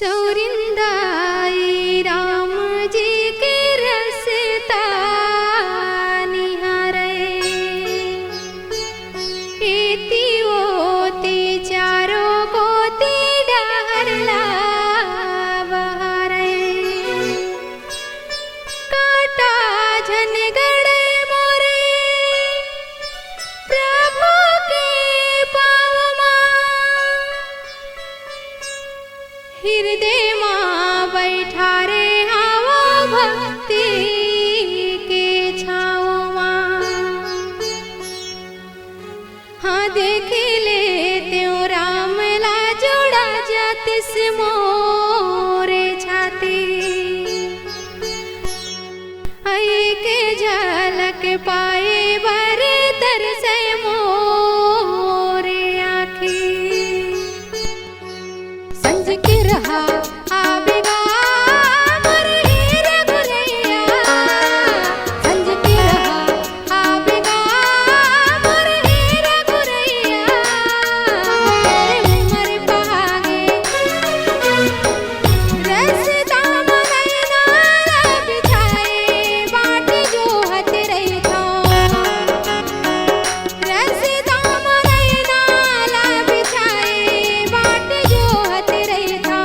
सौरिंदाई राम जी के रसता निहारे, एती ओती चारों कोती डारला बहारे, काटा झन गड़े मोरे प्रभु के पाँव मां, हृदय मां बैठा रे हावा भक्ति के छाँव मां। हाँ देख ले त्यों राम ला जोड़ा जातिस मोरे छाती, एक झलक पाए बर तरसे मोरे आँखी। संज के रहा आवेगा मोर हीर गुरैया, संज के रहा आवेगा मोर हीर गुरैया, मेरे उमर पहागे रसता मंगैना बिछाए बाट जो हत रही था, रसता मंगैना बिछाए बाट जो हत रही था,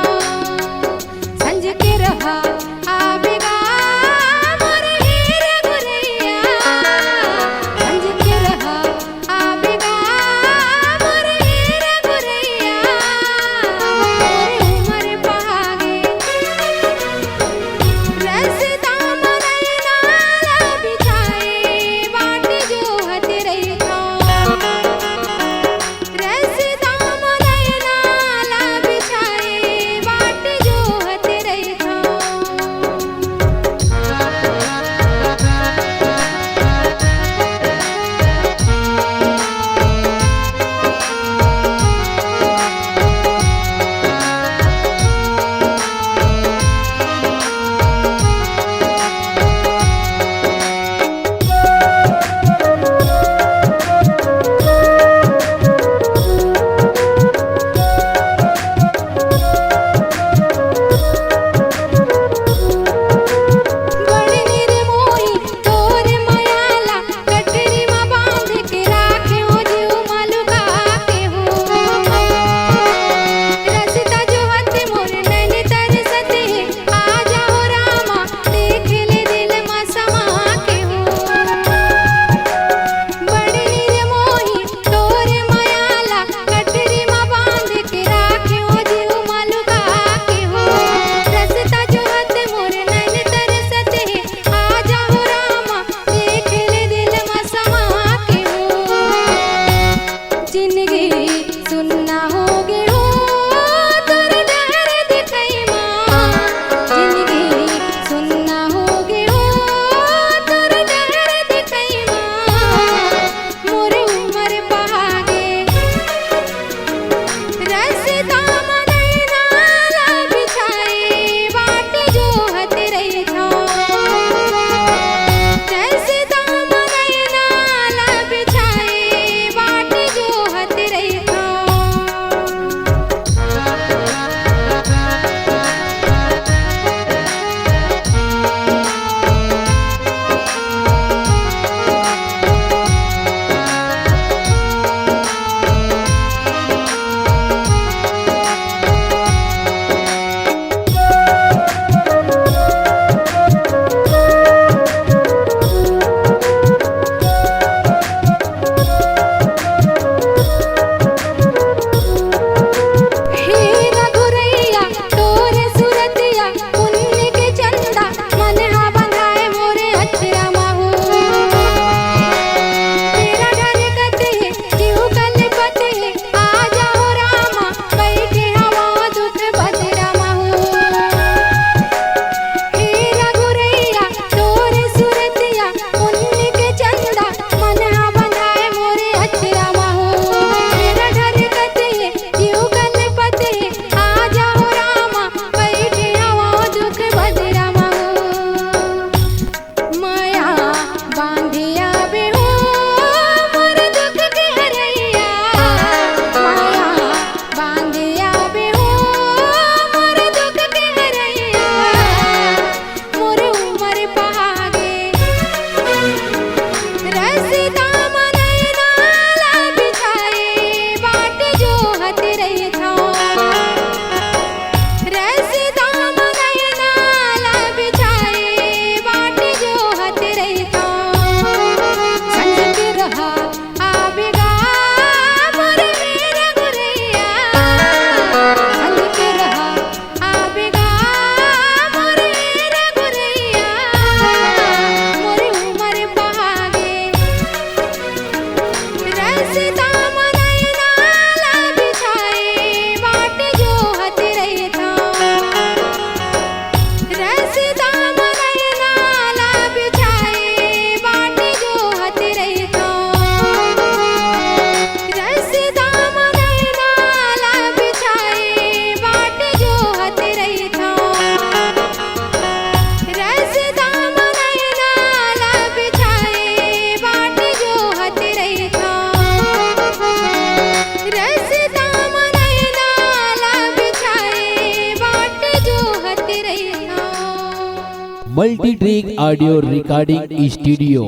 multi track audio recording studio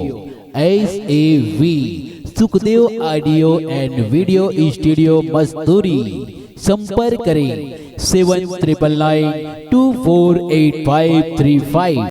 SAV Sukhdev audio and video studio Masturi. संपर्क करें 7999248535।